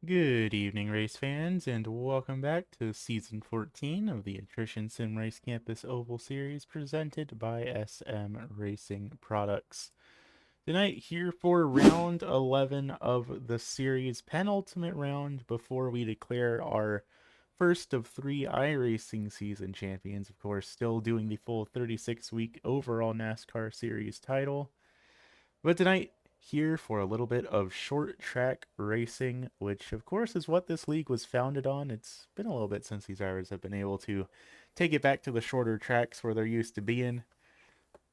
Good evening, race fans, and welcome back to Season 14 of the Attrition Sim Race Campus Oval Series presented by SM Racing Products. Tonight, here for round 11 of the series, penultimate round before we declare our first of three iRacing season champions. Of course, still doing the full 36-week overall NASCAR series title. But tonight, here for a little bit of short track racing, which of course is what this league was founded on. It's been a little bit since these drivers have been able to take it back to the shorter tracks where they're used to being.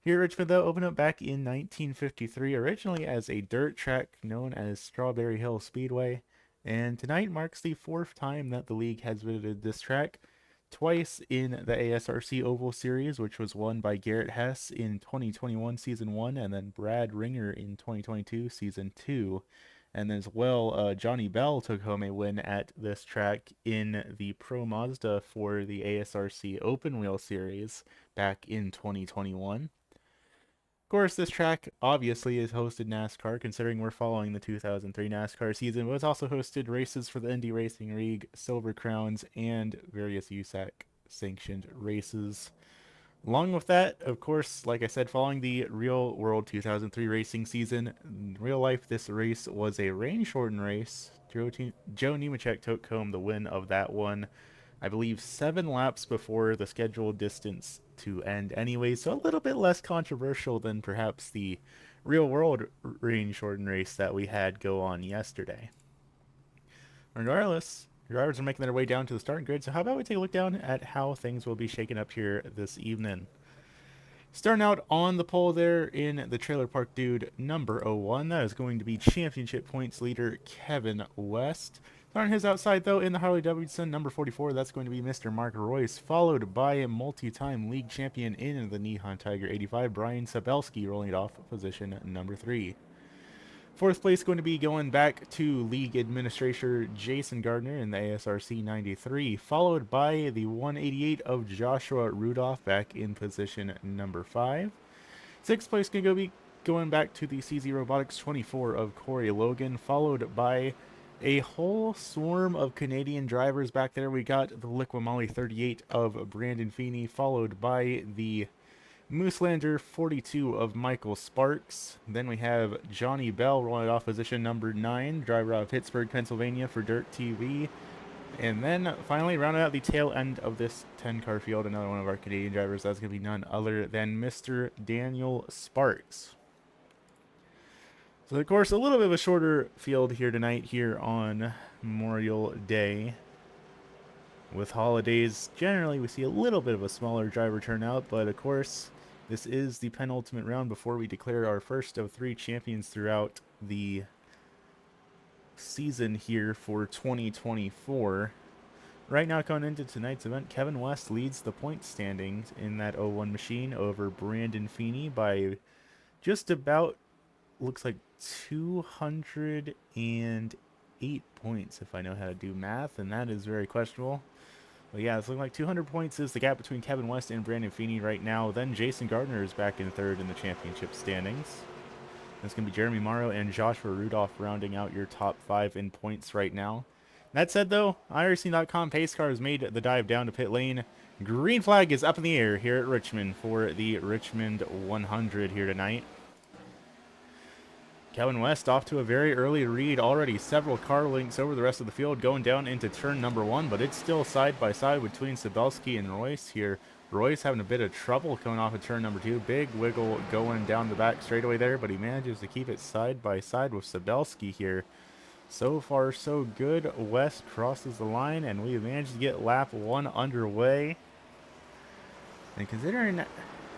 Here at Richmond, though, opened up back in 1953, originally as a dirt track known as Strawberry Hill Speedway, and tonight marks the fourth time that the league has visited this track, twice in the ASRC Oval Series, which was won by Garrett Hess in 2021 Season 1, and then Brad Ringer in 2022 Season 2. And as well, Johnny Bell took home a win at this track in the Pro Mazda for the ASRC Open Wheel Series back in 2021. Of course, this track obviously is hosted NASCAR, considering we're following the 2003 NASCAR season, but it's also hosted races for the Indy Racing League, Silver Crowns, and various USAC sanctioned races. Along with that, of course, like I said, following the real world 2003 racing season, in real life, this race was a rain shortened race. Joe Nemechek took home the win of that one. I believe 7 laps before the scheduled distance to end anyway, so a little bit less controversial than perhaps the real world range shortened race that we had go on yesterday. Regardless, drivers are making their way down to the starting grid, so how about we take a look down at how things will be shaken up here this evening. Starting out on the pole there in the Trailer Park Dude number 01, that is going to be championship points leader Kevin West. On his outside, though, in the Harley Davidson number 44, that's going to be Mr. Mark Royce, followed by a multi-time league champion in the Nihon Tiger 85, Brian Sabelski, rolling it off position number 3. Fourth place going to be going back to league administrator Jason Gardner in the ASRC 93, followed by the 188 of Joshua Rudolph back in position number 5. Sixth place going to be going back to the CZ Robotics 24 of Corey Logan, followed by a whole swarm of Canadian drivers back there. We got the Liquimali 38 of Brandon Feeney, followed by the Mooselander 42 of Michael Sparks. Then we have Johnny Bell rolling off position number 9, driver out of Pittsburgh, Pennsylvania for Dirt TV. And then finally rounding out the tail end of this 10-car field, another one of our Canadian drivers. That's going to be none other than Mr. Daniel Sparks. So, of course, a little bit of a shorter field here tonight here on Memorial Day. With holidays, generally we see a little bit of a smaller driver turnout, but of course, this is the penultimate round before we declare our first of 3 champions throughout the season here for 2024. Right now, going into tonight's event, Kevin West leads the point standings in that 01 machine over Brandon Feeney by just about, looks like 208 points, if I know how to do math, and that is very questionable. But yeah, it's looking like 200 points is the gap between Kevin West and Brandon Feeney right now. Then Jason Gardner is back in third in the championship standings. That's going to be Jeremy Morrow and Joshua Rudolph rounding out your top 5 in points right now. That said, though, IRC.com pace car has made the dive down to pit lane. Green flag is up in the air here at Richmond for the Richmond 100 here tonight. Kevin West off to a very early lead, already several car lengths over the rest of the field going down into turn number 1, but it's still side by side between Sabelski and Royce here. Royce having a bit of trouble coming off of turn number 2. Big wiggle going down the back straightaway there, but he manages to keep it side by side with Sabelski here. So far, so good. West crosses the line, and we managed to get lap 1 underway. And considering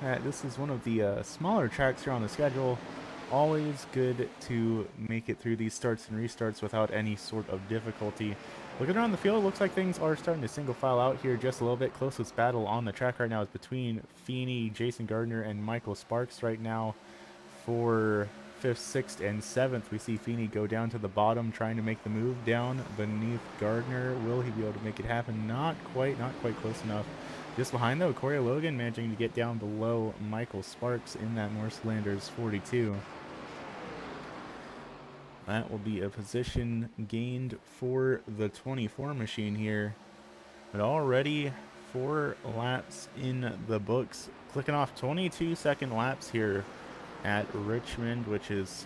that this is one of the smaller tracks here on the schedule, always good to make it through these starts and restarts without any sort of difficulty. Looking around the field, looks like things are starting to single file out here just a little bit. Closest battle on the track right now is between Feeney, Jason Gardner, and Michael Sparks right now for 5th, 6th, and 7th. We see Feeney go down to the bottom trying to make the move down beneath Gardner. Will he be able to make it happen? Not quite close enough. Just behind, though, Corey Logan managing to get down below Michael Sparks in that Northlanders 42. That will be a position gained for the 24 machine here. But already 4 laps in the books. Clicking off 22-second laps here at Richmond, which is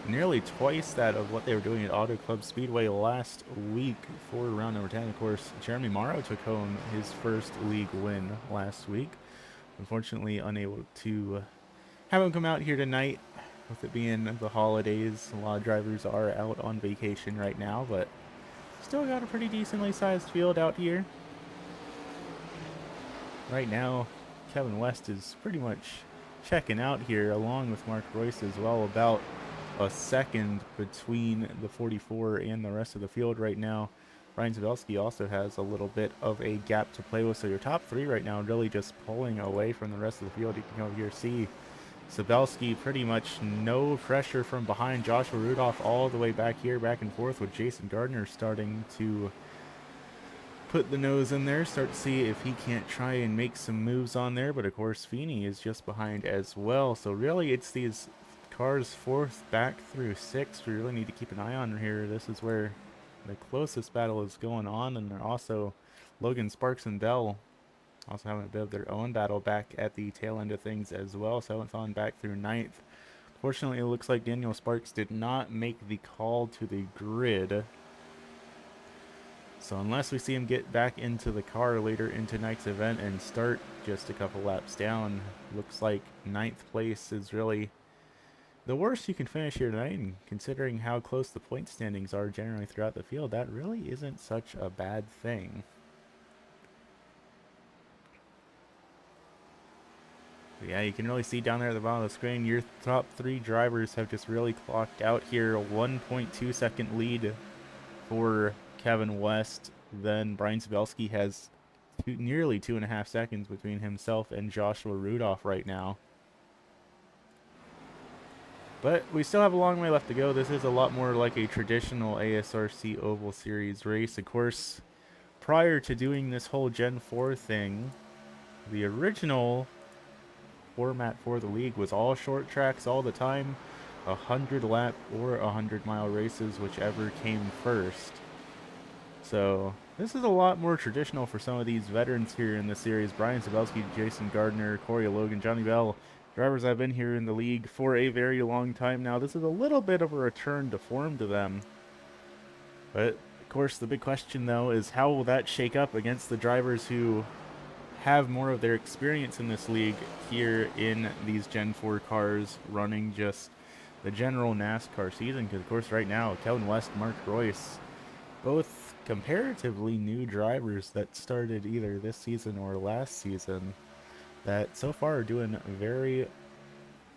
nearly twice that of what they were doing at Auto Club Speedway last week for round number 10. Of course, Jeremy Morrow took home his first league win last week. Unfortunately, unable to have him come out here tonight. With it being the holidays, a lot of drivers are out on vacation right now, but still got a pretty decently sized field out here. Right now, Kevin West is pretty much checking out here, along with Mark Royce as well. About a second between the 44 and the rest of the field right now. Ryan Zabelski also has a little bit of a gap to play with, so your top 3 right now really just pulling away from the rest of the field. You can over here see Sabelski pretty much no pressure from behind. Joshua Rudolph all the way back here, back and forth, with Jason Gardner starting to put the nose in there, start to see if he can't try and make some moves on there. But of course, Feeney is just behind as well. So really, it's these cars 4th back through 6th we really need to keep an eye on here. This is where the closest battle is going on, and they're also Logan, Sparks, and Bell also having a bit of their own battle back at the tail end of things as well. 7th on back through 9th. Fortunately, it looks like Daniel Sparks did not make the call to the grid. So unless we see him get back into the car later in tonight's event and start just a couple laps down, looks like ninth place is really the worst you can finish here tonight. And considering how close the point standings are generally throughout the field, that really isn't such a bad thing. But yeah, you can really see down there at the bottom of the screen, your top three drivers have just really clocked out here. A 1.2 second lead for Kevin West. Then Brian Sabelski has nearly 2.5 seconds between himself and Joshua Rudolph right now. But we still have a long way left to go. This is a lot more like a traditional ASRC Oval Series race. Of course, prior to doing this whole Gen 4 thing, the original format for the league was all short tracks all the time, 100 lap or 100-mile races, whichever came first. So this is a lot more traditional for some of these veterans here in the series. Brian Sabelski, Jason Gardner, Corey Logan, Johnny Bell, drivers that have been here in the league for a very long time now. This is a little bit of a return to form to them. But of course the big question though is how will that shake up against the drivers who have more of their experience in this league here in these Gen 4 cars running just the general NASCAR season. Because of course right now Kevin West, Mark Royce, both comparatively new drivers that started either this season or last season that so far are doing very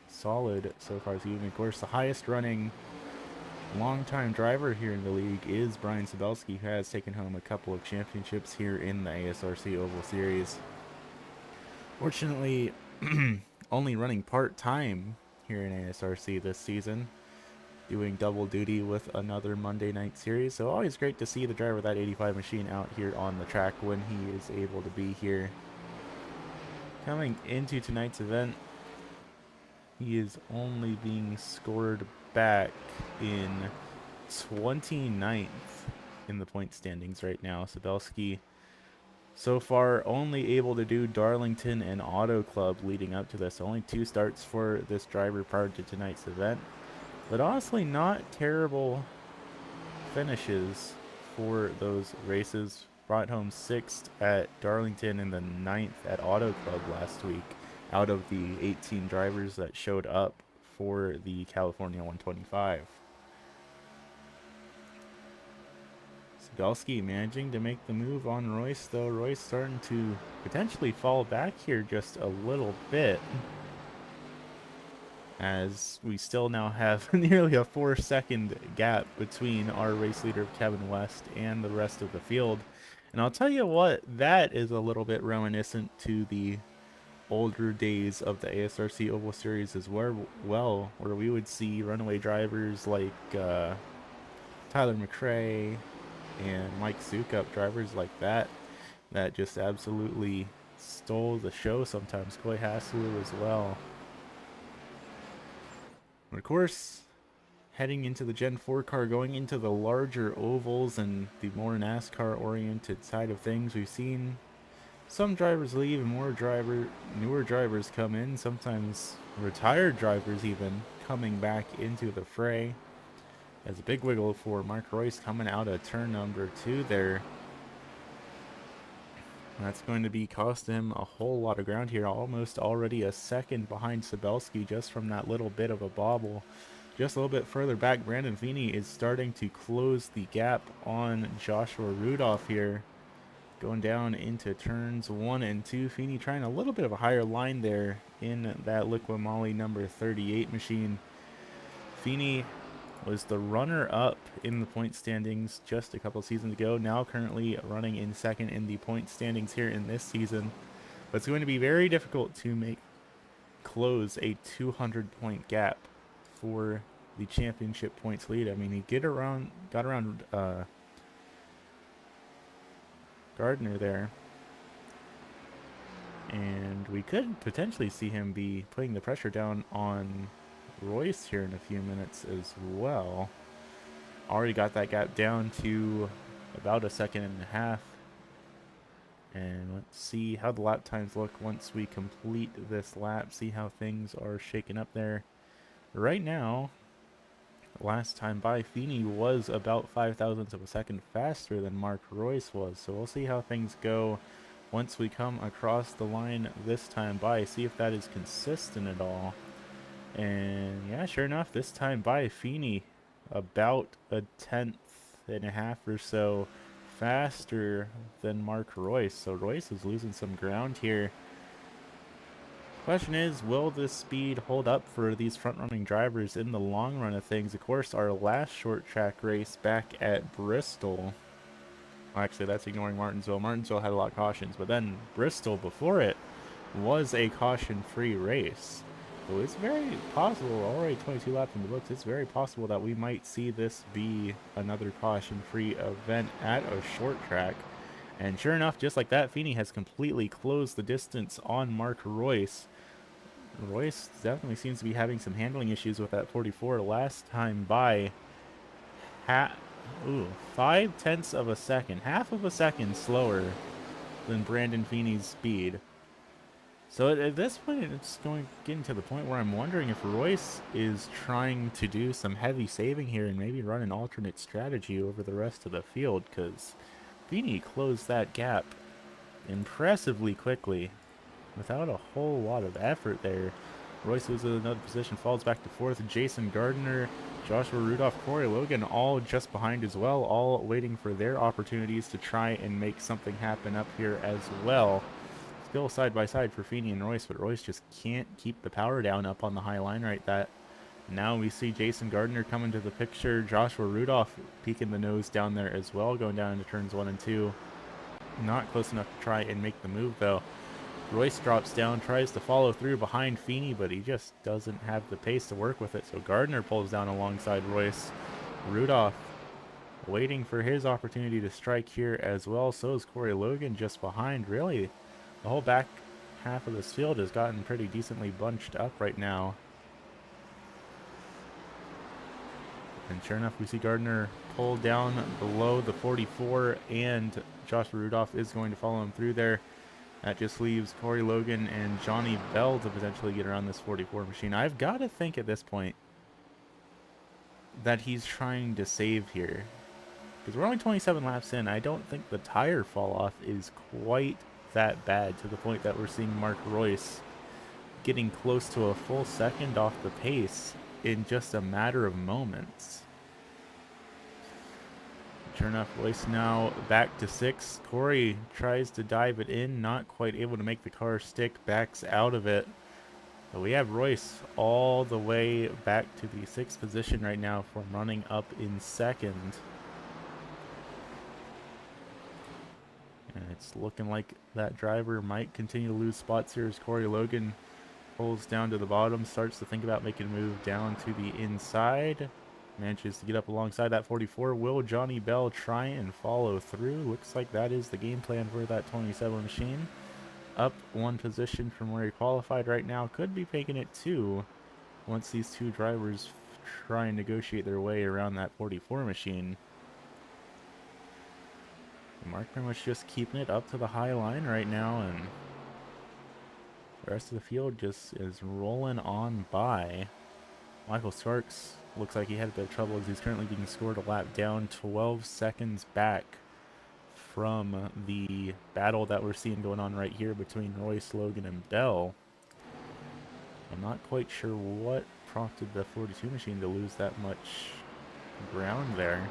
solid so far this evening. Of course the highest running longtime driver here in the league is Brian Sabelski, who has taken home a couple of championships here in the ASRC Oval Series. Fortunately, only running part-time here in ASRC this season, doing double duty with another Monday night series. So always great to see the driver of that 85 machine out here on the track when he is able to be here. Coming into tonight's event, he is only being scored back in 29th in the point standings right now. Sabelski so far only able to do Darlington and Auto Club leading up to this. Only 2 starts for this driver prior to tonight's event. But honestly, not terrible finishes for those races. Brought home 6th at Darlington and the 9th at Auto Club last week out of the 18 drivers that showed up for the California 125. Sabelski managing to make the move on Royce, though. Royce starting to potentially fall back here just a little bit, as we still now have nearly a 4-second gap between our race leader Kevin West and the rest of the field. And I'll tell you what, that is a little bit reminiscent to the older days of the ASRC Oval Series as well, where we would see runaway drivers like Tyler McRae and Mike Sukup, drivers like that just absolutely stole the show sometimes. Coy Hassler as well. And of course, heading into the Gen 4 car, going into the larger ovals and the more NASCAR-oriented side of things, we've seen some drivers leave and newer drivers come in, sometimes retired drivers even coming back into the fray. As a big wiggle for Mark Royce coming out of turn number 2 there. That's going to be costing him a whole lot of ground here. Almost already a second behind Sabelski just from that little bit of a bobble. Just a little bit further back, Brandon Feeney is starting to close the gap on Joshua Rudolph here. Going down into turns 1 and 2. Feeney trying a little bit of a higher line there in that Liqui Moly number 38 machine. Feeney was the runner-up in the point standings just a couple seasons ago. Now currently running in second in the point standings here in this season. But it's going to be very difficult to close a 200-point gap for the championship points lead. I mean, he got around Gardner there, and we could potentially see him be putting the pressure down on Royce here in a few minutes as well. Already got that gap down to about 1.5 seconds. And let's see how the lap times look once we complete this lap, see how things are shaking up there. Right now, last time by, Feeney was about 5 thousandths of a second faster than Mark Royce was. So we'll see how things go once we come across the line this time by, see if that is consistent at all. And yeah, sure enough, this time by, Feeney about a tenth and a half or so faster than Mark Royce. So Royce is losing some ground here. Question is, will this speed hold up for these front-running drivers in the long run of things? Of course, our last short track race back at Bristol, well, actually that's ignoring Martinsville. Martinsville had a lot of cautions, but then Bristol before it was a caution-free race. So it's very possible, already 22 laps in the books, it's very possible that we might see this be another caution-free event at a short track. And sure enough, just like that, Feeney has completely closed the distance on Mark Royce. Royce definitely seems to be having some handling issues with that 44 last time by. 5/10 of a second, half of a second slower than Brandon Feeney's speed. So at this point, it's getting to the point where I'm wondering if Royce is trying to do some heavy saving here and maybe run an alternate strategy over the rest of the field, because Feeney closed that gap impressively quickly without a whole lot of effort there. Royce loses another position, falls back to fourth. Jason Gardner, Joshua Rudolph, Corey Logan all just behind as well, all waiting for their opportunities to try and make something happen up here as well. Still side by side for Feeney and Royce, but Royce just can't keep the power down up on the high line right that. Now we see Jason Gardner coming to the picture. Joshua Rudolph peeking the nose down there as well, going down into turns 1 and 2. Not close enough to try and make the move though. Royce drops down, tries to follow through behind Feeney, but he just doesn't have the pace to work with it. So Gardner pulls down alongside Royce. Rudolph waiting for his opportunity to strike here as well. So is Corey Logan just behind. Really, the whole back half of this field has gotten pretty decently bunched up right now. And sure enough, we see Gardner pull down below the 44, and Joshua Rudolph is going to follow him through there. That just leaves Corey Logan and Johnny Bell to potentially get around this 44 machine. I've got to think at this point that he's trying to save here, because we're only 27 laps in. I don't think the tire fall off is quite that bad, to the point that we're seeing Mark Royce getting close to a full second off the pace in just a matter of moments. Sure enough, Royce now back to 6. Corey tries to dive it in, not quite able to make the car stick, backs out of it. But we have Royce all the way back to the 6th position right now from running up in 2nd. And it's looking like that driver might continue to lose spots here as Corey Logan pulls down to the bottom, starts to think about making a move down to the inside. Manages to get up alongside that 44. Will Johnny Bell try and follow through? Looks like that is the game plan for that 27 machine. Up 1 position from where he qualified right now. Could be making it 2 once these two drivers try and negotiate their way around that 44 machine. Mark pretty much just keeping it up to the high line right now, and the rest of the field just is rolling on by. Michael Sparks looks like he had a bit of trouble as he's currently being scored a lap down, 12 seconds back from the battle that we're seeing going on right here between Royce, Logan, and Bell. I'm not quite sure what prompted the 42 machine to lose that much ground there.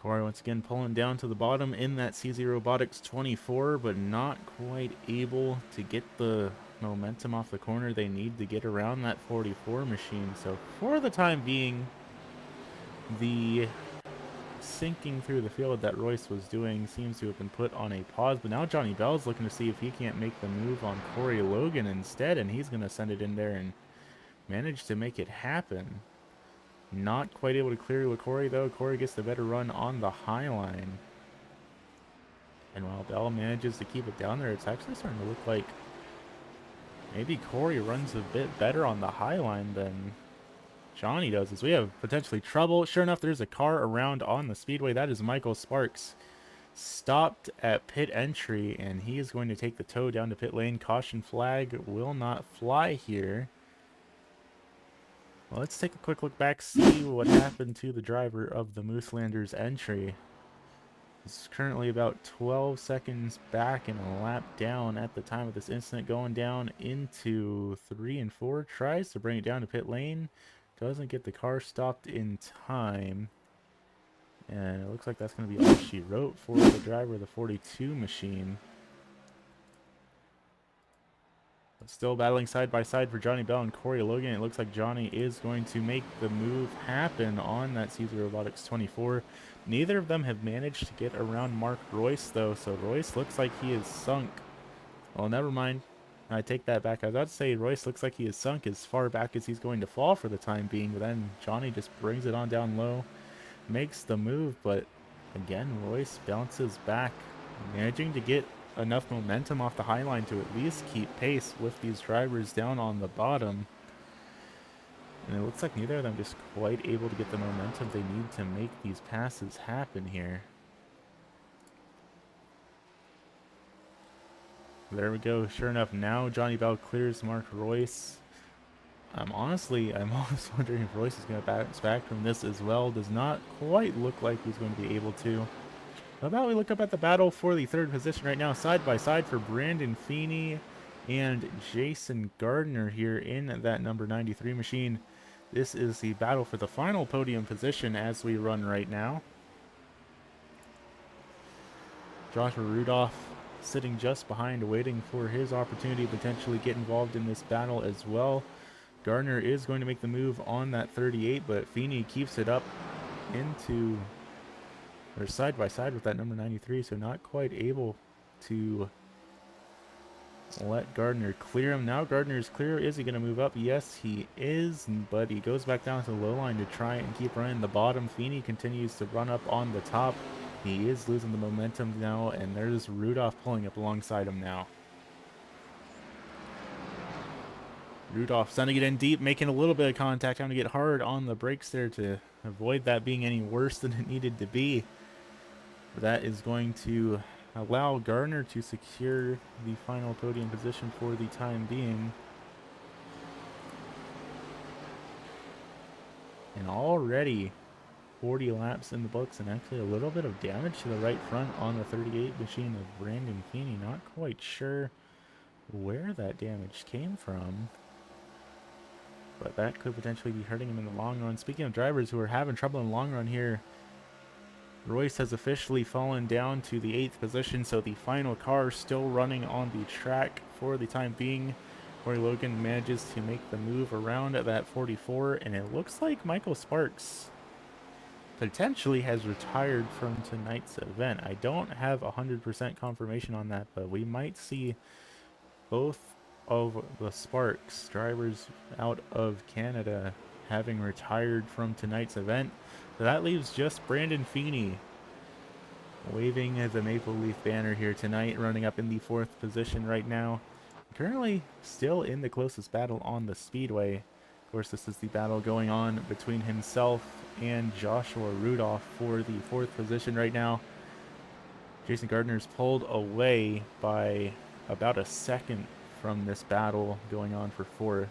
Corey once again pulling down to the bottom in that CZ Robotics 24, but not quite able to get the momentum off the corner they need to get around that 44 machine. So for the time being, the sinking through the field that Royce was doing seems to have been put on a pause, but now Johnny Bell's looking to see if he can't make the move on Corey Logan instead, and he's going to send it in there and manage to make it happen. Not quite able to clear with Corey though. Corey gets the better run on the high line, and while Bell manages to keep it down there, it's actually starting to look like maybe Corey runs a bit better on the high line than Johnny does, as we have potentially trouble. Sure enough, there's a car around on the speedway. That is Michael Sparks, stopped at pit entry, and he is going to take the tow down to pit lane. Caution flag will not fly here. Well, let's take a quick look back, see what happened to the driver of the Mooselanders entry. It's currently about 12 seconds back and a lap down at the time of this incident, going down into 3 and 4. Tries to bring it down to pit lane. Doesn't get the car stopped in time. And it looks like that's going to be all she wrote for the driver of the 42 machine. But still battling side by side for Johnny Bell and Corey Logan. It looks like Johnny is going to make the move happen on that CZ Robotics 24. Neither of them have managed to get around Mark Royce, though, so Royce looks like he is sunk. Well, never mind. I take that back. I was about to say Royce looks like he is sunk as far back as he's going to fall for the time being, but then Johnny just brings it on down low, makes the move, but again, Royce bounces back, managing to get enough momentum off the high line to at least keep pace with these drivers down on the bottom. And it looks like neither of them just quite able to get the momentum they need to make these passes happen here. There we go. Sure enough, now Johnny Bell clears Mark Royce. I'm almost wondering if Royce is going to bounce back from this as well. Does not quite look like he's going to be able to. How about we look up at the battle for the third position right now, side by side for Brandon Feeney and Jason Gardner here in that number 93 machine. This is the battle for the final podium position as we run right now. Joshua Rudolph sitting just behind, waiting for his opportunity to potentially get involved in this battle as well. Gardner is going to make the move on that 38, but Feeney keeps it up into, or side by side with that number 93, so not quite able to let Gardner clear him. Now Gardner is clear. Is he going to move up? Yes, he is, but he goes back down to the low line to try and keep running the bottom. Feeney continues to run up on the top. He is losing the momentum now, and there's Rudolph pulling up alongside him now. Rudolph sending it in deep, making a little bit of contact, trying to get hard on the brakes there to avoid that being any worse than it needed to be. But that is going to allow Gardner to secure the final podium position for the time being. And already 40 laps in the books, and actually a little bit of damage to the right front on the 38 machine of Brandon Feeney. Not quite sure where that damage came from, but that could potentially be hurting him in the long run. Speaking of drivers who are having trouble in the long run here, Royce has officially fallen down to the 8th position, so the final car still running on the track for the time being. Corey Logan manages to make the move around at that 44, and it looks like Michael Sparks potentially has retired from tonight's event. I don't have 100% confirmation on that, but we might see both of the Sparks drivers out of Canada having retired from tonight's event. So that leaves just Brandon Feeney waving the Maple Leaf banner here tonight, running up in the 4th position right now. Currently still in the closest battle on the speedway. Of course, this is the battle going on between himself and Joshua Rudolph for the 4th position right now. Jason Gardner's pulled away by about a second from this battle going on for 4th.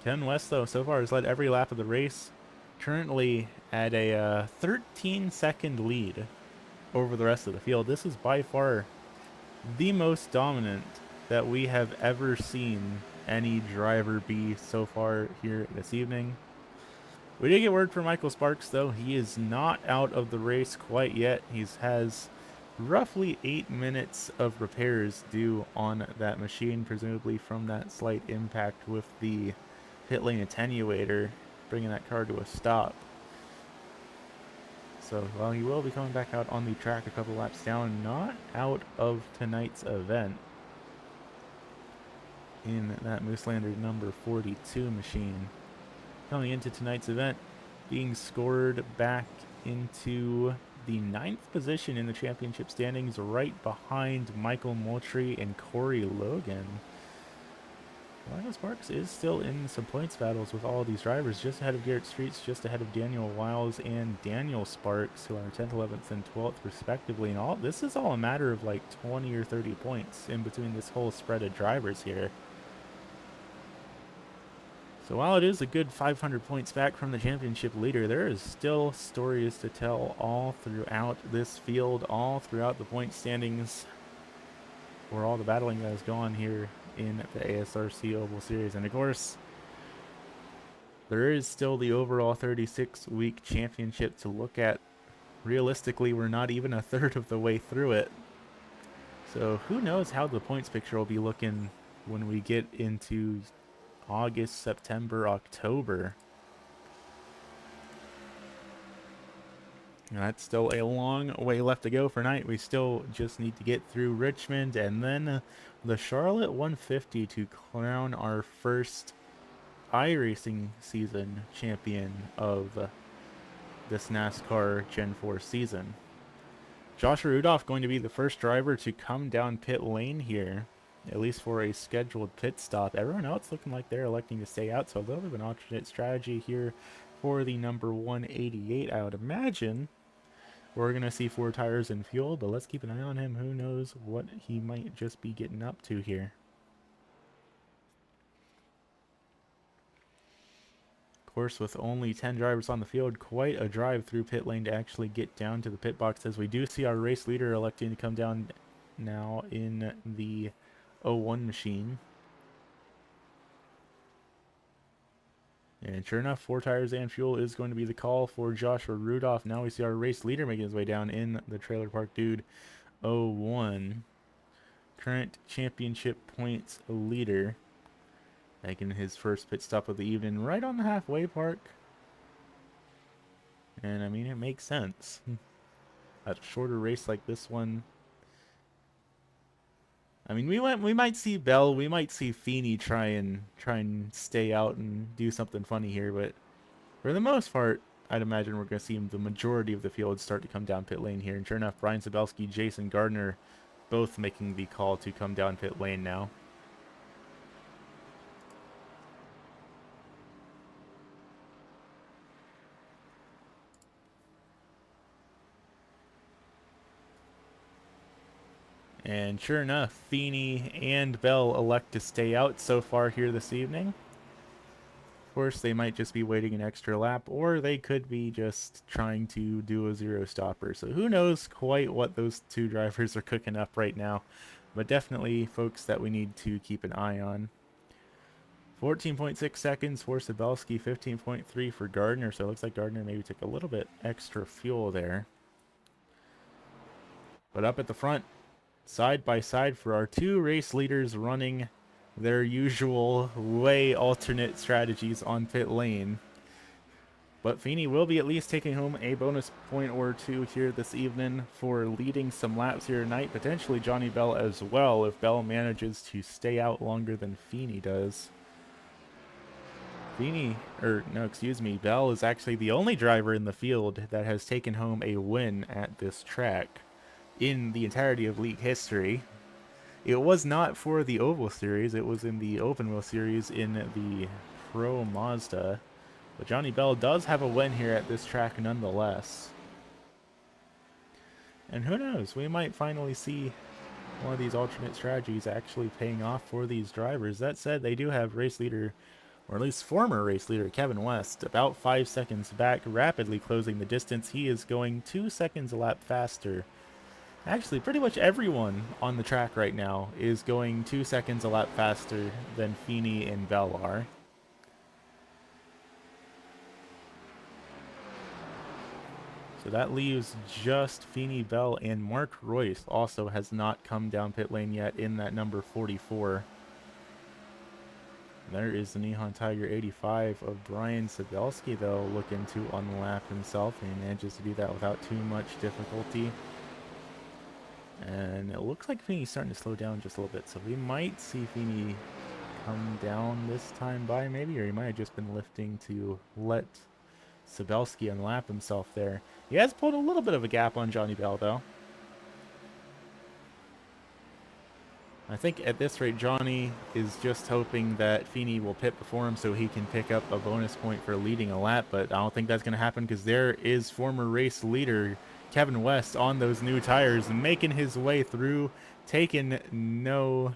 Ken West, though, so far has led every lap of the race, currently at a 13-second lead over the rest of the field. This is by far the most dominant that we have ever seen any driver be so far here this evening. We did get word from Michael Sparks, though. He is not out of the race quite yet. He has roughly 8 minutes of repairs due on that machine, presumably from that slight impact with the pit lane attenuator, bringing that car to a stop. So while he will be coming back out on the track a couple laps down, not out of tonight's event in that Mooselander number 42 machine. Coming into tonight's event, being scored back into the 9th position in the championship standings, right behind Michael Moultrie and Corey Logan. Michael Sparks is still in some points battles with all of these drivers, just ahead of Garrett Streets, just ahead of Daniel Wiles and Daniel Sparks, who are 10th, 11th, and 12th respectively. And all this is all a matter of like 20 or 30 points in between this whole spread of drivers here. So while it is a good 500 points back from the championship leader, there is still stories to tell all throughout this field, all throughout the point standings, for all the battling that has gone here in the ASRC Oval Series. And of course, there is still the overall 36-week championship to look at. Realistically, we're not even a third of the way through it. So who knows how the points picture will be looking when we get into August, September, October. And that's still a long way left to go for night. We still just need to get through Richmond and then the Charlotte 150 to crown our first iRacing season champion of this NASCAR Gen 4 season. Joshua Rudolph going to be the first driver to come down pit lane here, at least for a scheduled pit stop. Everyone else looking like they're electing to stay out, so a little bit of an alternate strategy here for the number 188. I would imagine we're going to see 4 tires and fuel, but let's keep an eye on him. Who knows what he might just be getting up to here. Of course, with only 10 drivers on the field, quite a drive through pit lane to actually get down to the pit box, as we do see our race leader electing to come down now in the 01 machine. And sure enough, 4 tires and fuel is going to be the call for Joshua Rudolph. Now we see our race leader making his way down in the Trailer Park Dude 01. Current championship points leader, making his first pit stop of the evening right on the halfway mark. And I mean, it makes sense. A shorter race like this one. I mean, we might see Bell, we might see Feeney try and stay out and do something funny here, but for the most part, I'd imagine we're going to see the majority of the field start to come down pit lane here. And sure enough, Brian Sabelski, Jason Gardner, both making the call to come down pit lane now. And sure enough, Feeney and Bell elect to stay out so far here this evening. Of course, they might just be waiting an extra lap, or they could be just trying to do a zero stopper. So who knows quite what those 2 drivers are cooking up right now. But definitely folks that we need to keep an eye on. 14.6 seconds for Sabelski, 15.3 for Gardner. So it looks like Gardner maybe took a little bit extra fuel there. But up at the front, side by side for our 2 race leaders running their usual way alternate strategies on pit lane. But Feeney will be at least taking home a bonus point or 2 here this evening for leading some laps here tonight. Potentially Johnny Bell as well, if Bell manages to stay out longer than Feeney does. Bell is actually the only driver in the field that has taken home a win at this track in the entirety of league history. It was not for the Oval Series, it was in the Open Wheel Series in the Pro Mazda. But Johnny Bell does have a win here at this track nonetheless. And who knows, we might finally see one of these alternate strategies actually paying off for these drivers. That said, they do have race leader, or at least former race leader, Kevin West, about 5 seconds back, rapidly closing the distance. He is going 2 seconds a lap faster. Actually, pretty much everyone on the track right now is going 2 seconds a lap faster than Feeney and Bell are. So that leaves just Feeney, Bell, and Mark Royce also has not come down pit lane yet in that number 44. There is the Nihon Tiger 85 of Brian Sabelski, though, looking to unlap himself, and he manages to do that without too much difficulty. And it looks like Feeney's starting to slow down just a little bit, so we might see Feeney come down this time by, maybe, or he might have just been lifting to let Sabelski unlap himself there. He has pulled a little bit of a gap on Johnny Bell, though. I think at this rate, Johnny is just hoping that Feeney will pit before him so he can pick up a bonus point for leading a lap, but I don't think that's going to happen because there is former race leader Kevin West on those new tires, making his way through, taking no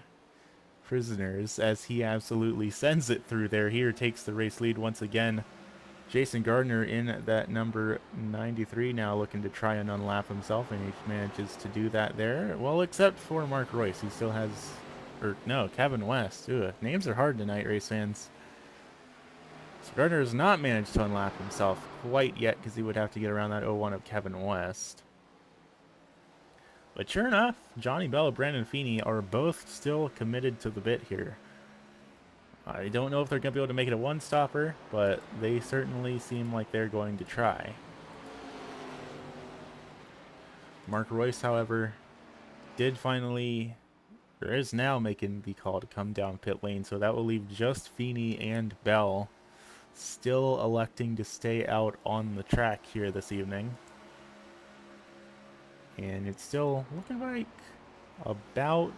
prisoners as he absolutely sends it through there. Here takes the race lead once again. Jason Gardner in that number 93 now, looking to try and unlap himself, and he manages to do that there. Well, except for Mark Royce. He still has, or no, Kevin West. Ooh, names are hard tonight, race fans. So Gardner has not managed to unlap himself quite yet, because he would have to get around that 01 of Kevin West. But sure enough, Johnny Bell and Brandon Feeney are both still committed to the bit here. I don't know if they're going to be able to make it a one-stopper, but they certainly seem like they're going to try. Mark Royce, however, did finally, or is now making the call to come down pit lane, so that will leave just Feeney and Bell still electing to stay out on the track here this evening. And it's still looking like about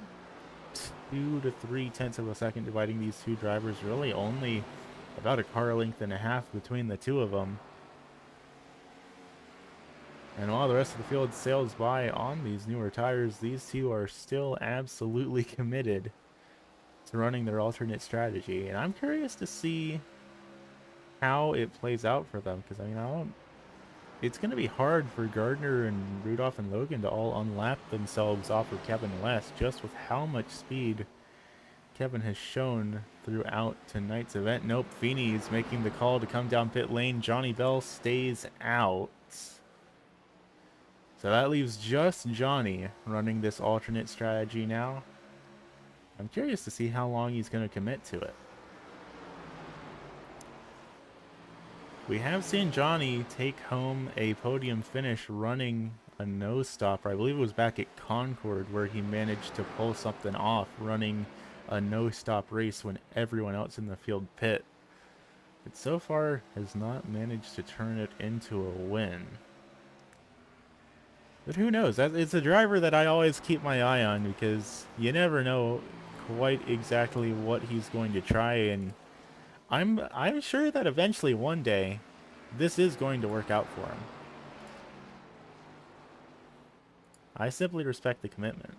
2 to 3 tenths of a second dividing these two drivers. Really only about a car length and a half between the two of them. And while the rest of the field sails by on these newer tires, these two are still absolutely committed to running their alternate strategy. And I'm curious to see how it plays out for them, because I mean, it's going to be hard for Gardner and Rudolph and Logan to all unlap themselves off of Kevin West, just with how much speed Kevin has shown throughout tonight's event. Nope, Feeney is making the call to come down pit lane. Johnny Bell stays out. So that leaves just Johnny running this alternate strategy now. I'm curious to see how long he's going to commit to it. We have seen Johnny take home a podium finish running a nose stopper. I believe it was back at Concord where he managed to pull something off running a no-stop race when everyone else in the field pit. But so far has not managed to turn it into a win. But who knows? It's a driver that I always keep my eye on, because you never know quite exactly what he's going to try, and I'm sure that eventually one day this is going to work out for him. I simply respect the commitment.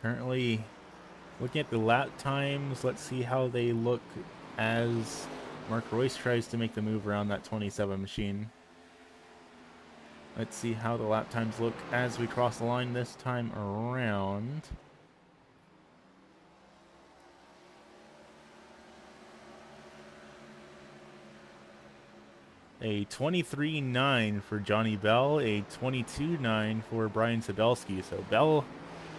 Currently looking at the lap times, let's see how they look as Mark Royce tries to make the move around that 27 machine. Let's see how the lap times look as we cross the line this time around. A 23.9 for Johnny Bell, a 22.9 for Brian Sabelski. So Bell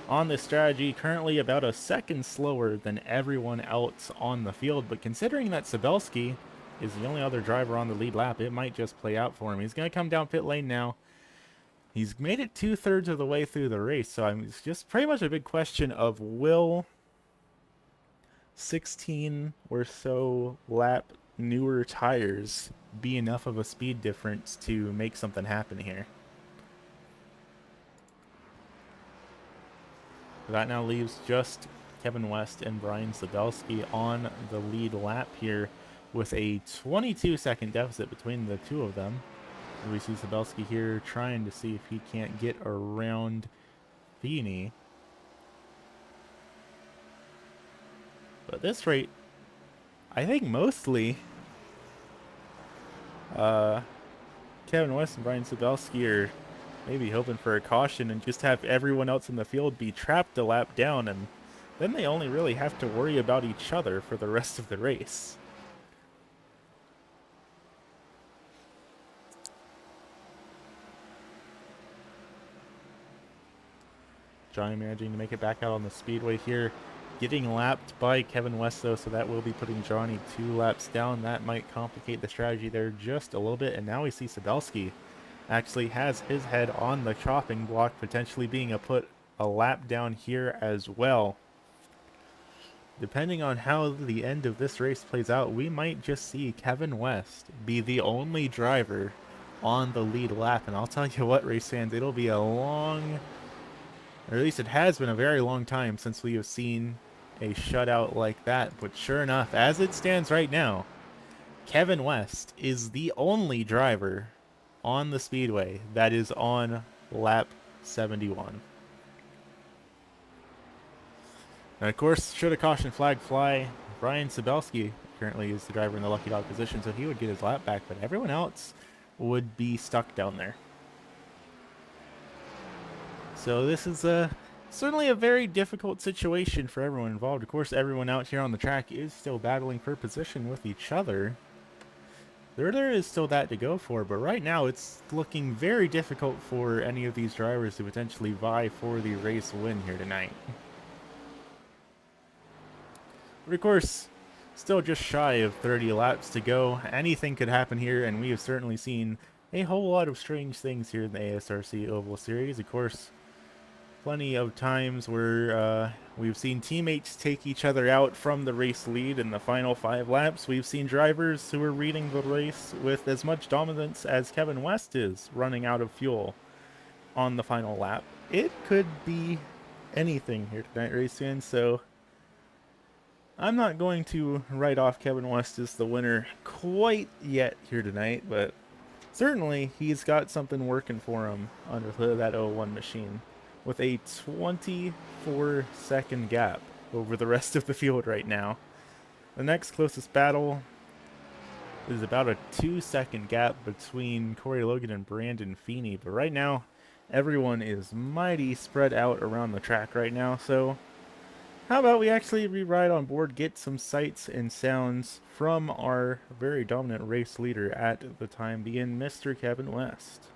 on this strategy currently about a second slower than everyone else on the field. But considering that Sabelski is the only other driver on the lead lap, it might just play out for him. He's going to come down pit lane now. He's made it 2/3 of the way through the race, so it's just pretty much a big question of will 16 or so lap newer tires be enough of a speed difference to make something happen here. That now leaves just Kevin West and Brian Sabelski on the lead lap here with a 22-second deficit between the two of them. And we see Sabelski here trying to see if he can't get around Feeney. But at this rate, I think mostly Kevin West and Brian Sabelski are maybe hoping for a caution and just have everyone else in the field be trapped a lap down, and then they only really have to worry about each other for the rest of the race. Johnny managing to make it back out on the speedway here. Getting lapped by Kevin West, though, so that will be putting Johnny 2 laps down. That might complicate the strategy there just a little bit. And now we see Sabelski actually has his head on the chopping block, potentially being put a lap down here as well. Depending on how the end of this race plays out, we might just see Kevin West be the only driver on the lead lap. And I'll tell you what, race fans, it'll be a long, or at least it has been a very long time since we have seen a shutout like that. But sure enough, as it stands right now, Kevin West is the only driver on the speedway that is on lap 71. And of course, should a caution flag fly, Brian Sabelski currently is the driver in the lucky dog position, so he would get his lap back, but everyone else would be stuck down there. So this is certainly a very difficult situation for everyone involved. Of course, everyone out here on the track is still battling for position with each other. There is still that to go for, but right now it's looking very difficult for any of these drivers to potentially vie for the race win here tonight. But of course, still just shy of 30 laps to go. Anything could happen here, and we have certainly seen a whole lot of strange things here in the ASRC Oval Series. Of course, plenty of times where we've seen teammates take each other out from the race lead in the final 5 laps. We've seen drivers who are reading the race with as much dominance as Kevin West is running out of fuel on the final lap. It could be anything here tonight, race fans, so I'm not going to write off Kevin West as the winner quite yet here tonight, but certainly he's got something working for him under that 01 machine with a 24-second gap over the rest of the field right now. The next closest battle is about a 2-second gap between Corey Logan and Brandon Feeney, but right now everyone is mighty spread out around the track right now, so how about we actually re-ride on board, get some sights and sounds from our very dominant race leader at the time being, Mr. Kevin West.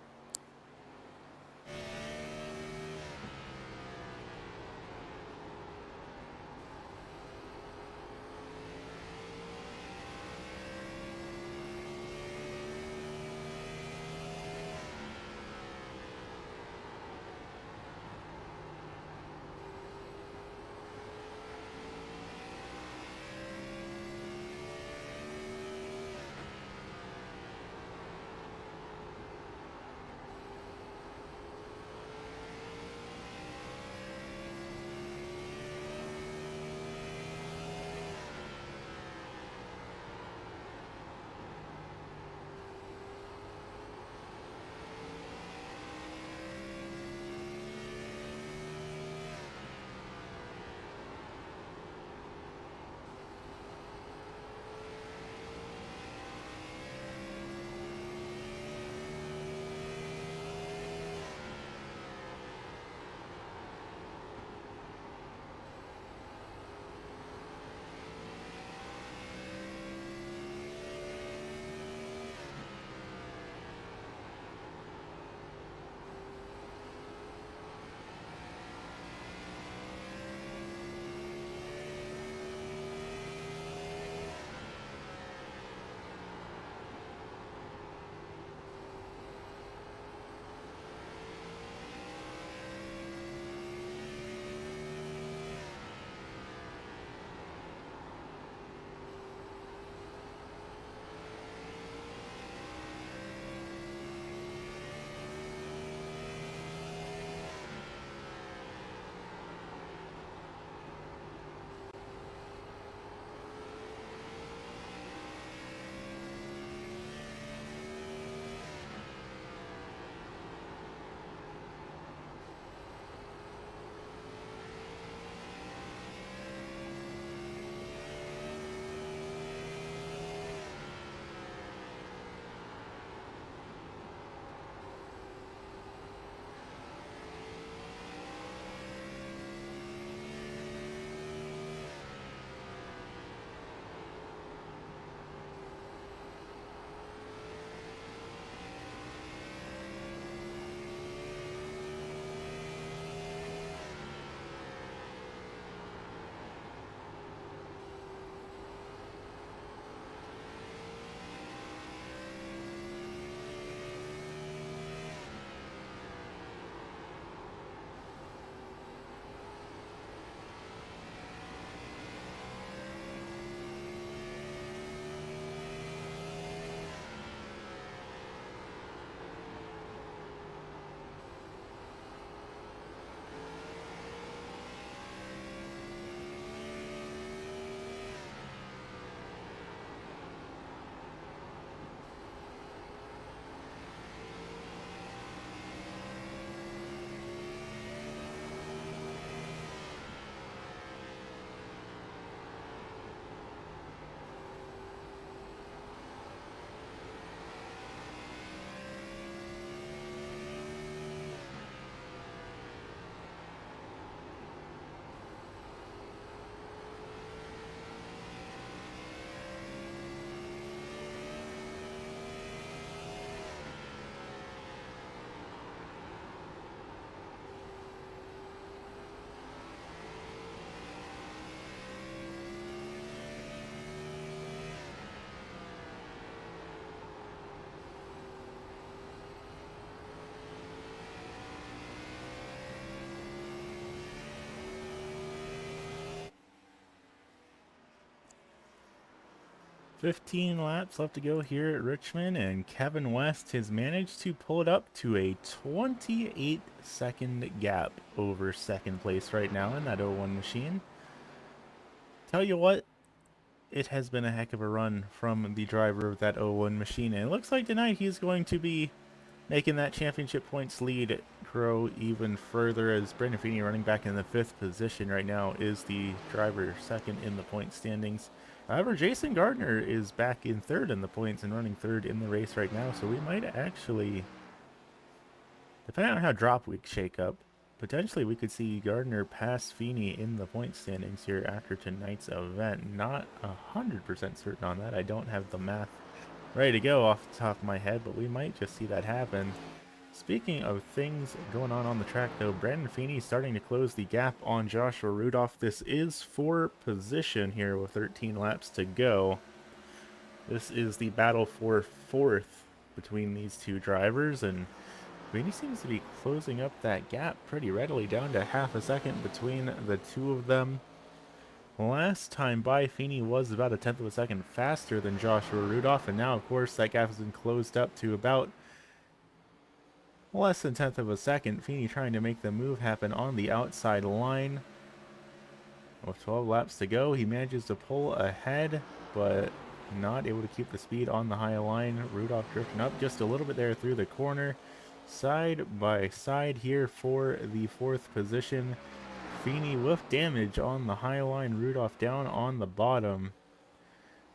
15 laps left to go here at Richmond, and Kevin West has managed to pull it up to a 28-second gap over second place right now in that 01 machine. Tell you what, it has been a heck of a run from the driver of that 01 machine, and it looks like tonight he's going to be making that championship points lead grow even further, as Brandon Feeney, running back in the 5th position right now, is the driver second in the point standings. However, Jason Gardner is back in 3rd in the points and running 3rd in the race right now, so we might actually, depending on how drop weeks shake up, potentially we could see Gardner pass Feeney in the point standings here after tonight's event. Not 100% certain on that. I don't have the math ready to go off the top of my head, but we might just see that happen. Speaking of things going on the track, though, Brandon Feeney starting to close the gap on Joshua Rudolph. This is for position here with 13 laps to go. This is the battle for 4th between these two drivers, and Feeney seems to be closing up that gap pretty readily, down to half a second between the two of them. Last time by, Feeney was about a 1/10 of a second faster than Joshua Rudolph, and now, of course, that gap has been closed up to about less than 1/10 of a second. Feeney trying to make the move happen on the outside line. With 12 laps to go, he manages to pull ahead, but not able to keep the speed on the high line. Rudolph drifting up just a little bit there through the corner. Side by side here for the 4th position. Feeney with damage on the high line, Rudolph down on the bottom.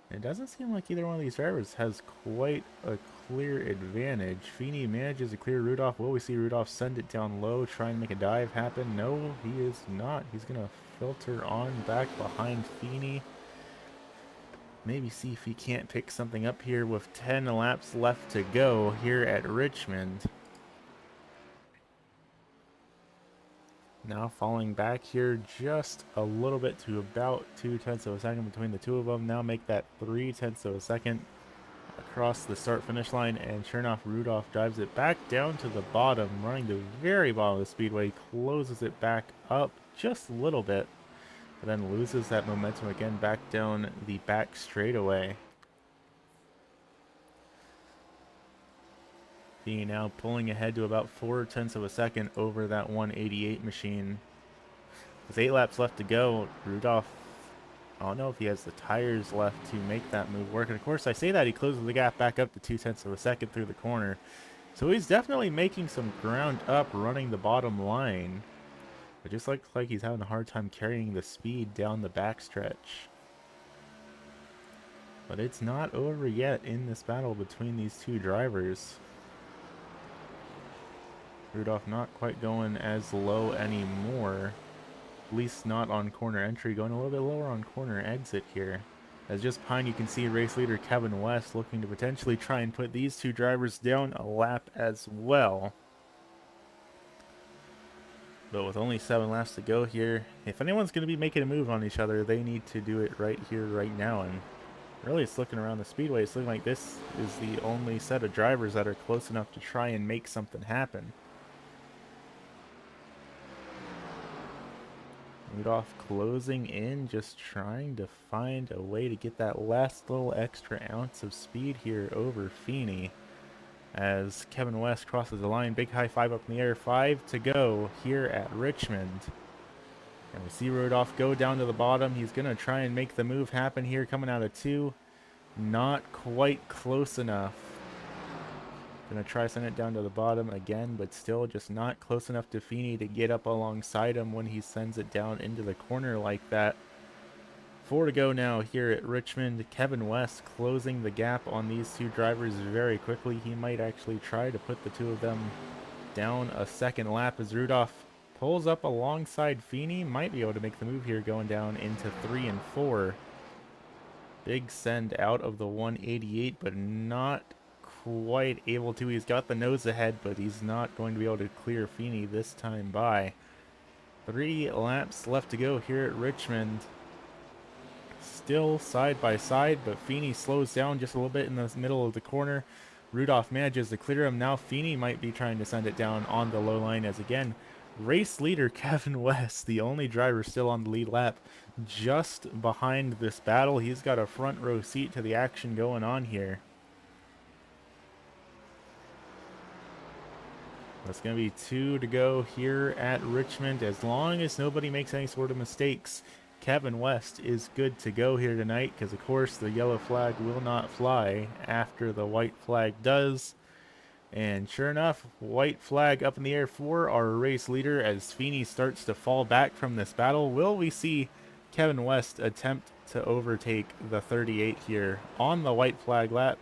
It doesn't seem like either one of these drivers has quite a clear advantage. Feeney manages to clear Rudolph. Will we see Rudolph send it down low, try and make a dive happen? No, he is not. He's going to filter on back behind Feeney. Maybe see if he can't pick something up here with 10 laps left to go here at Richmond. Now falling back here just a little bit to about 0.2 of a second between the two of them. Now make that 0.3 of a second across the start-finish line, and sure enough, Rudolph drives it back down to the bottom, running the very bottom of the speedway, closes it back up just a little bit, but then loses that momentum again back down the back straightaway. Feeney now pulling ahead to about 0.4 of a second over that 188 machine. With 8 laps left to go, Rudolph, I don't know if he has the tires left to make that move work. And of course, I say that he closes the gap back up to 0.2 of a second through the corner. So he's definitely making some ground up running the bottom line. It just looks like he's having a hard time carrying the speed down the backstretch. But it's not over yet in this battle between these two drivers. Rudolph not quite going as low anymore, at least not on corner entry, going a little bit lower on corner exit here. As just behind you can see race leader Kevin West looking to potentially try and put these two drivers down a lap as well. But with only 7 laps to go here, if anyone's going to be making a move on each other, they need to do it right here, right now. And really, it's looking around the speedway, it's looking like this is the only set of drivers that are close enough to try and make something happen. Rudolph closing in, just trying to find a way to get that last little extra ounce of speed here over Feeney. As Kevin West crosses the line, big high five up in the air, 5 to go here at Richmond. And we see Rudolph go down to the bottom. He's going to try and make the move happen here, coming out of 2. Not quite close enough. Gonna try send it down to the bottom again, but still just not close enough to Feeney to get up alongside him when he sends it down into the corner like that. 4 to go now here at Richmond. Kevin West closing the gap on these two drivers very quickly. He might actually try to put the two of them down a second lap as Rudolph pulls up alongside Feeney. Might be able to make the move here going down into 3 and 4. Big send out of the 188, but not quite able to. He's got the nose ahead, but he's not going to be able to clear Feeney this time by. 3 laps left to go here at Richmond. Still side by side, but Feeney slows down just a little bit in the middle of the corner. Rudolph manages to clear him. Now Feeney might be trying to send it down on the low line, as again, race leader Kevin West, the only driver still on the lead lap, just behind this battle. He's got a front row seat to the action going on here. That's going to be 2 to go here at Richmond. As long as nobody makes any sort of mistakes, Kevin West is good to go here tonight because, of course, the yellow flag will not fly after the white flag does. And sure enough, white flag up in the air for our race leader as Feeney starts to fall back from this battle. Will we see Kevin West attempt to overtake the 38 here on the white flag lap?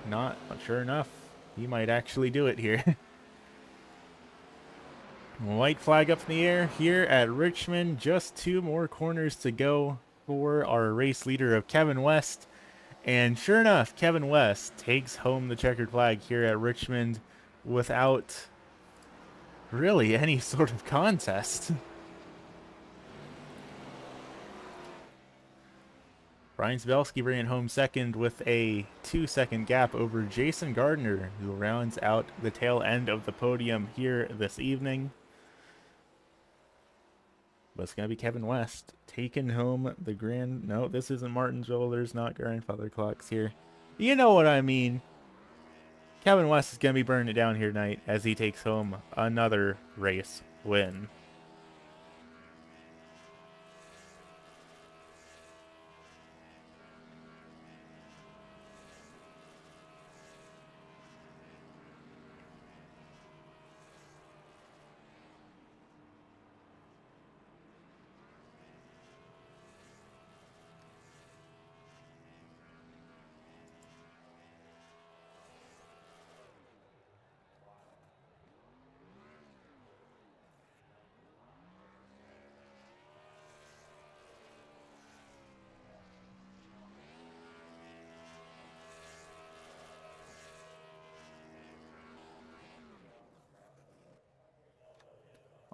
Not sure enough. He might actually do it here. White flag up in the air here at Richmond. Just 2 more corners to go for our race leader of Kevin West. And sure enough, Kevin West takes home the checkered flag here at Richmond without really any sort of contest. Brian Zabelski bringing home second with a 2-second gap over Jason Gardner, who rounds out the tail end of the podium here this evening. But it's going to be Kevin West taking home the grand... No, this isn't Martinsville. There's not grandfather clocks here. You know what I mean. Kevin West is going to be burning it down here tonight as he takes home another race win.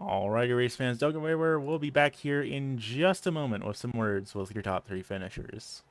Alrighty, race fans, don't go anywhere. We'll be back here in just a moment with some words with your top 3 finishers.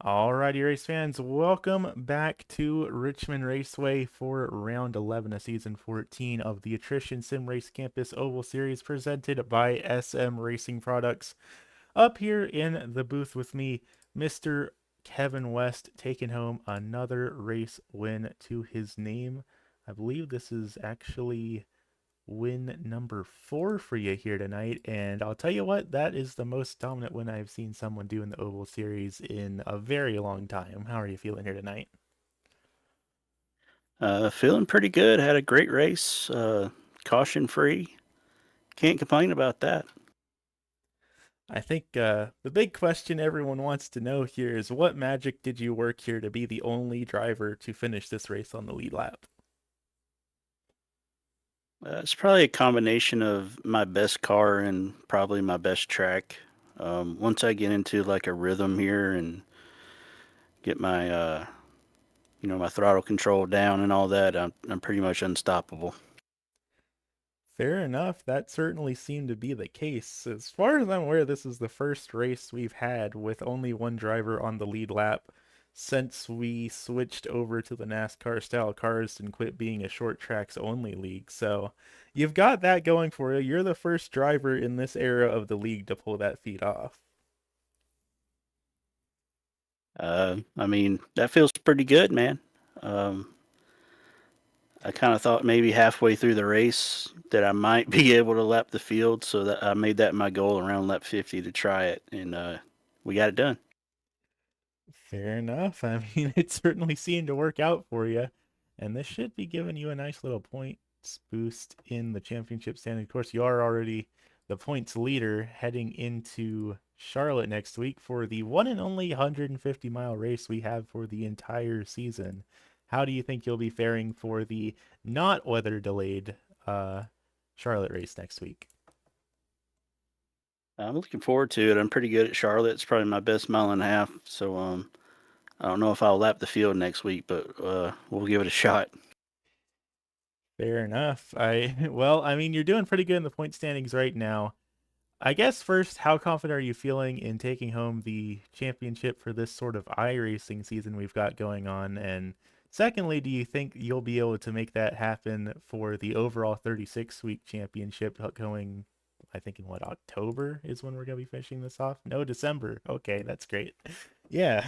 Alrighty, race fans, welcome back to Richmond Raceway for round 11 of season 14 of the Attrition Sim Race Campus Oval Series presented by SM Racing Products. Up here in the booth with me, Mr. Kevin West taking home another race win to his name. I believe this is actually win number 4 for you here tonight. And I'll tell you what, that is the most dominant win I've seen someone do in the Oval Series in a very long time. How are you feeling here tonight? Feeling pretty good. Had a great race. Caution free. Can't complain about that. I think the big question everyone wants to know here is what magic did you work here to be the only driver to finish this race on the lead lap? It's probably a combination of my best car and probably my best track. Once I get into like a rhythm here and get my my throttle control down and all that, I'm pretty much unstoppable. Fair enough. That certainly seemed to be the case. As far as I'm aware, this is the first race we've had with only one driver on the lead lap since we switched over to the NASCAR style cars and quit being a short tracks only league. So you've got that going for you. You're the first driver in this era of the league to pull that feat off. I mean that feels pretty good, man. Um, I kind of thought maybe halfway through the race that I might be able to lap the field, so that I made that my goal around lap 50 to try it, and we got it done. Fair enough. I mean, it certainly seemed to work out for you. And this should be giving you a nice little points boost in the championship standing. Of course, you are already the points leader heading into Charlotte next week for the one and only 150-mile race we have for the entire season. How do you think you'll be faring for the not weather delayed Charlotte race next week? I'm looking forward to it. I'm pretty good at Charlotte. It's probably my best mile and a half. So I don't know if I'll lap the field next week, but we'll give it a shot. Fair enough. I mean, you're doing pretty good in the point standings right now. I guess first, how confident are you feeling in taking home the championship for this sort of iRacing season we've got going on? And secondly, do you think you'll be able to make that happen for the overall 36-week championship going, I think in what, October is when we're going to be finishing this off? No, December. Okay, that's great. Yeah.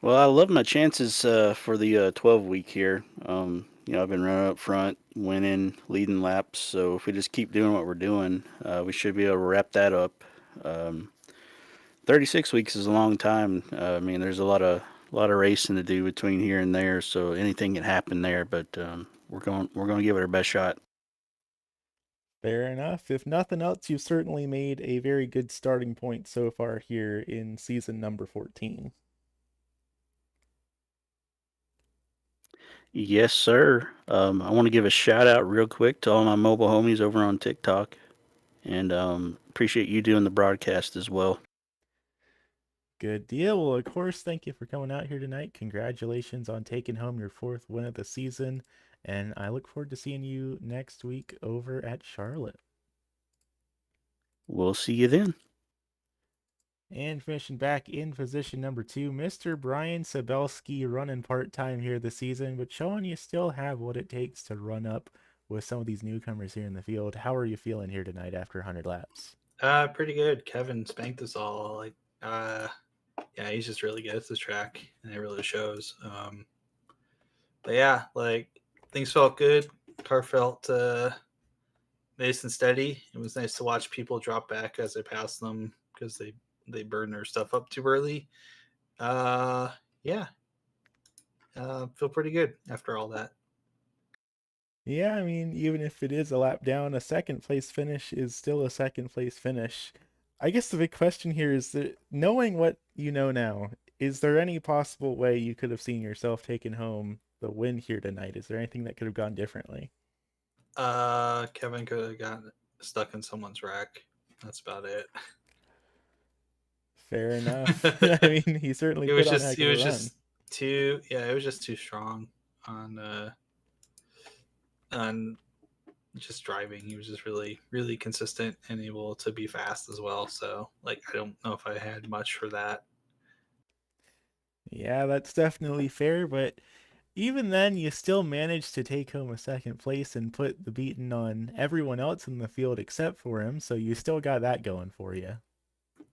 Well, I love my chances for the 12 week here. I've been running up front, winning, leading laps. So if we just keep doing what we're doing, we should be able to wrap that up. Um, 36 weeks is a long time. I mean, there's a lot of racing to do between here and there, so anything can happen there. But we're going to give it our best shot. Fair enough. If nothing else, you've certainly made a very good starting point so far here in season number 14. Yes, sir. I want to give a shout out real quick to all my mobile homies over on TikTok, and appreciate you doing the broadcast as well. Good deal. Well, of course, thank you for coming out here tonight. Congratulations on taking home your fourth win of the season. And I look forward to seeing you next week over at Charlotte. We'll see you then. And finishing back in position number 2, Mr. Brian Sabelski running part-time here this season, but showing you still have what it takes to run up with some of these newcomers here in the field. How are you feeling here tonight after 100 laps? Pretty good. Kevin spanked us all. Yeah, he's just really good at this track, and it really shows. But yeah, things felt good. Car felt nice and steady. It was nice to watch people drop back as I passed them because they burned their stuff up too early. Uh, yeah, feel pretty good after all that. Yeah, I mean, even if it is a lap down, a second place finish is still a second place finish. I guess the big question here is that knowing what you know now, is there any possible way you could have seen yourself taking home the win here tonight? Is there anything that could have gone differently? Kevin could have gotten stuck in someone's rack. That's about it. Fair enough. I mean, he certainly put on a heck It of a was run. just too yeah, it was just too strong on on just driving. He was just really, really consistent and able to be fast as well. So, I don't know if I had much for that. Yeah, that's definitely fair, but even then, you still managed to take home a second place and put the beating on everyone else in the field except for him, so you still got that going for you.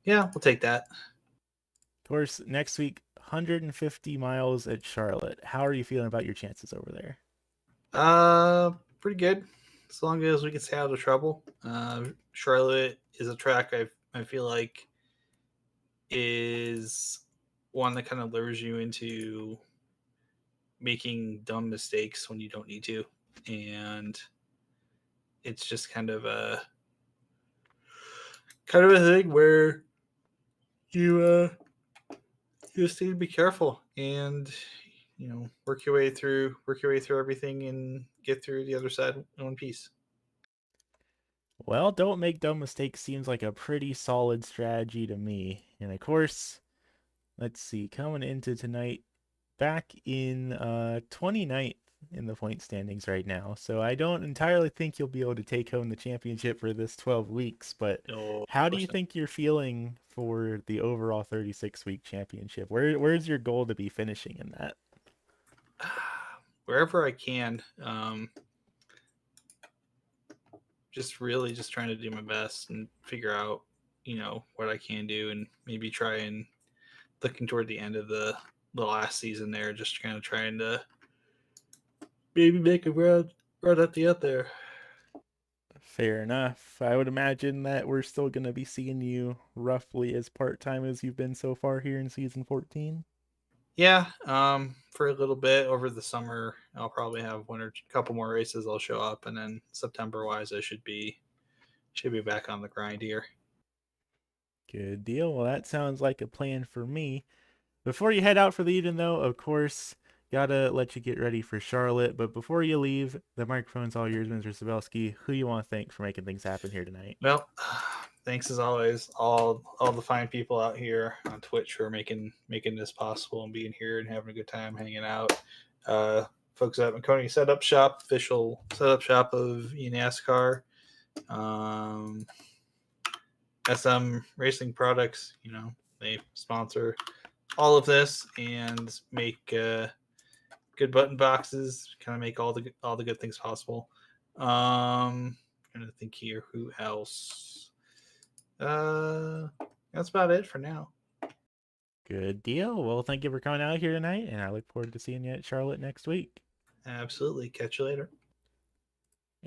Yeah, we'll take that. Of course, next week, 150 miles at Charlotte. How are you feeling about your chances over there? Pretty good. As long as we can stay out of trouble. Charlotte is a track I feel like is one that kind of lures you into making dumb mistakes when you don't need to, and it's just kind of a thing where you you just need to be careful and work your way through everything and get through the other side in one piece. Well, don't make dumb mistakes seems like a pretty solid strategy to me. And of course, let's see, coming into tonight, back in 29th in the point standings right now. So I don't entirely think you'll be able to take home the championship for this 12 weeks, but No, of how do you course not. think you're feeling for the overall 36-week championship? Where's your goal to be finishing in that? Wherever I can, just really just trying to do my best and figure out what I can do, and maybe try and looking toward the end of the last season there, just kind of trying to maybe make a run at the end there. Fair enough. I would imagine that we're still going to be seeing you roughly as part-time as you've been so far here in season 14. Yeah, for a little bit over the summer, I'll probably have one or couple more races. I'll show up, and then September wise, I should be back on the grind here. Good deal. Well, that sounds like a plan for me. Before you head out for the evening, though, of course, gotta let you get ready for Charlotte. But before you leave, the microphone's all yours, Mr. Sabelski. Who you want to thank for making things happen here tonight? Well, thanks as always, all the fine people out here on Twitch who are making this possible and being here and having a good time hanging out. Folks at McConey Setup Shop, official setup shop of NASCAR. Um, SM Racing Products, they sponsor all of this and make good button boxes, kind of make all the good things possible. Trying to think here, who else? That's about it for now. Good deal. Well, thank you for coming out here tonight, and I look forward to seeing you at Charlotte next week. Absolutely. Catch you later.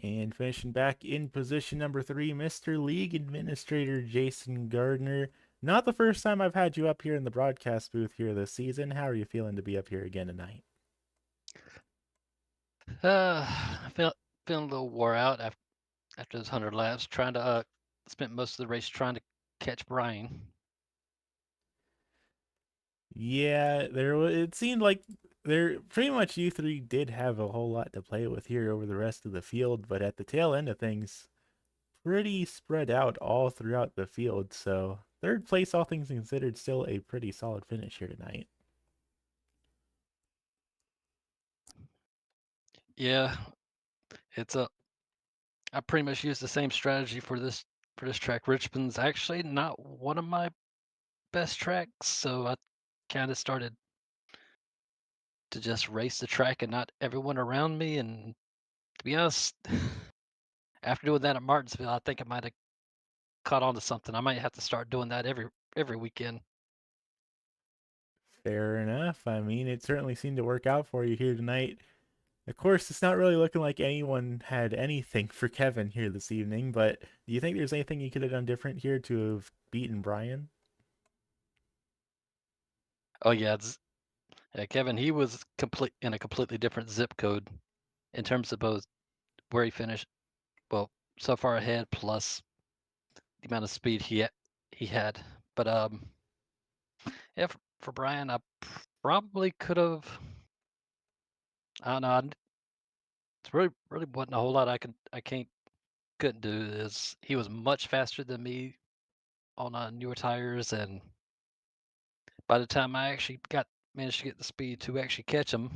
And finishing back in position number 3, Mr. League Administrator Jason Gardner. Not the first time I've had you up here in the broadcast booth here this season. How are you feeling to be up here again tonight? Feeling a little wore out after those 100 laps. Trying to spent most of the race trying to catch Brian. Yeah, it seemed like there pretty much you three did have a whole lot to play with here over the rest of the field, but at the tail end of things, pretty spread out all throughout the field. So third place, all things considered, still a pretty solid finish here tonight. Yeah, it's a. I pretty much used the same strategy for this track. Richmond's actually not one of my best tracks, so I kind of started to just race the track and not everyone around me. And to be honest, after doing that at Martinsville, I think I might have caught on to something. I might have to start doing that every weekend. Fair enough. I mean, it certainly seemed to work out for you here tonight. Of course, it's not really looking like anyone had anything for Kevin here this evening, but do you think there's anything you could have done different here to have beaten Brian? Oh yeah, Kevin. He was in a completely different zip code in terms of both where he finished. Well, so far ahead, plus the amount of speed he had. But yeah, for Brian, I probably could have. I don't know. It's really wasn't a whole lot couldn't do. Is he was much faster than me on newer tires, and by the time I actually managed to get the speed to actually catch him,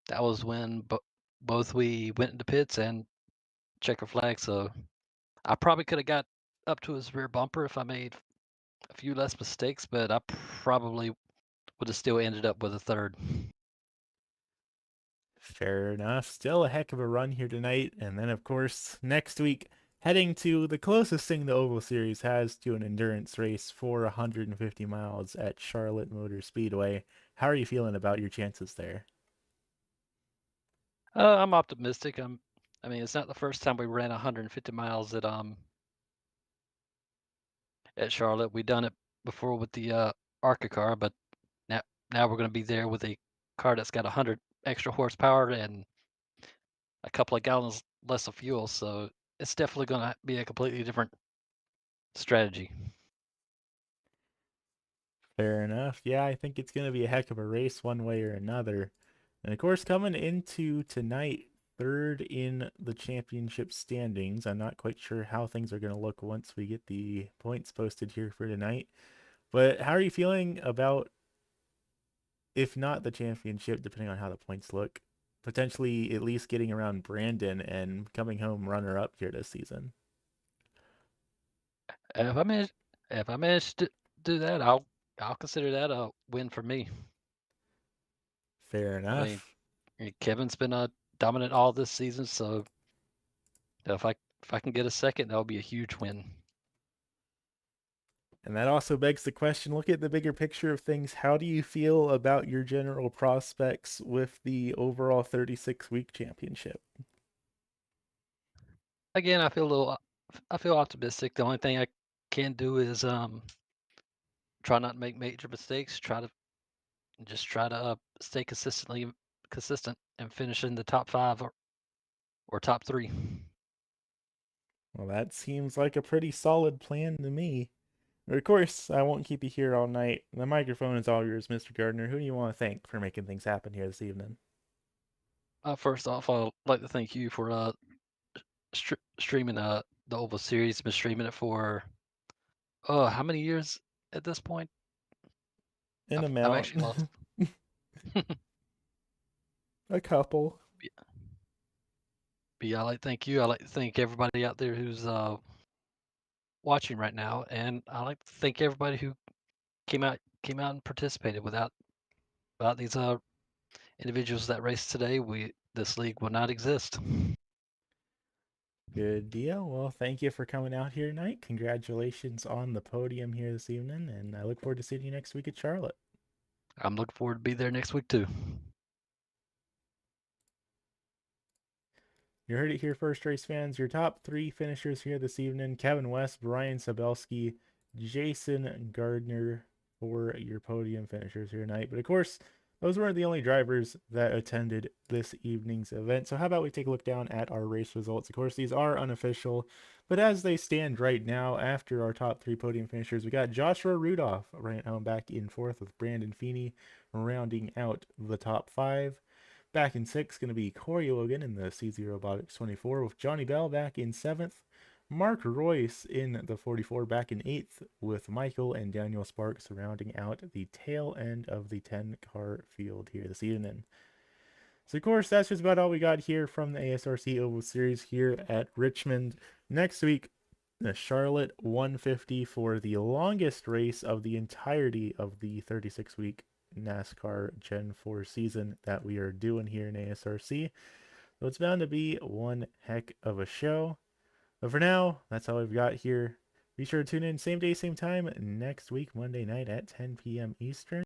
that was when both we went into pits and checker flag. So I probably could have got up to his rear bumper if I made a few less mistakes, but I probably would have still ended up with a third. Fair enough. Still a heck of a run here tonight. And then, of course, next week, heading to the closest thing the Oval Series has to an endurance race for 150 miles at Charlotte Motor Speedway. How are you feeling about your chances there? I'm optimistic. I mean, it's not the first time we ran 150 miles at Charlotte. We've done it before with the ARCA car, but now now we're going to be there with a car that's got 100 extra horsepower and a couple of gallons less of fuel. So it's definitely going to be a completely different strategy. Fair enough. Yeah, I think it's going to be a heck of a race one way or another. And of course, coming into tonight, third in the championship standings. I'm not quite sure how things are going to look once we get the points posted here for tonight. But how are you feeling about, if not the championship, depending on how the points look, potentially at least getting around Brandon and coming home runner-up here this season? If I manage, if I manage to do that, I'll consider that a win for me. Fair I mean, enough. Kevin's been dominant all this season, so if I can get a second, that'll be a huge win. And that also begs the question, look at the bigger picture of things. How do you feel about your general prospects with the overall 36-week championship? Again, I feel optimistic. The only thing I can do is try not to make major mistakes. Try to stay consistent and finish in the top 5 or top 3. Well, that seems like a pretty solid plan to me. But of course, I won't keep you here all night. The microphone is all yours, Mr. Gardner. Who do you want to thank for making things happen here this evening? First off, I'd like to thank you for streaming the Oval Series. Been streaming it for how many years at this point? An I've amount. actually lost. A couple. But yeah, I'd like to thank you. I'd like to thank everybody out there who's watching right now, and I'd like to thank everybody who came out and participated. Without these individuals that raced today, this league would not exist. Good deal. Well, thank you for coming out here tonight. Congratulations on the podium here this evening, and I look forward to seeing you next week at Charlotte. I'm looking forward to be there next week too. You heard it here first, race fans. Your top 3 finishers here this evening: Kevin West, Brian Sabelski, Jason Gardner for your podium finishers here tonight. But of course, those weren't the only drivers that attended this evening's event. So how about we take a look down at our race results? Of course, these are unofficial, but as they stand right now, after our top 3 podium finishers, we got Joshua Rudolph right home back in 4th with Brandon Feeney rounding out the top 5. Back in 6th, going to be Corey Logan in the CZ Robotics 24, with Johnny Bell back in 7th. Mark Royce in the 44 back in 8th, with Michael and Daniel Sparks rounding out the tail end of the 10-car field here this evening. So, of course, that's just about all we got here from the ASRC Oval Series here at Richmond. Next week, the Charlotte 150 for the longest race of the entirety of the 36-week NASCAR Gen 4 season that we are doing here in ASRC. So it's bound to be one heck of a show. But for now, that's all we've got here. Be sure to tune in same day, same time next week, Monday night at 10 p.m. Eastern.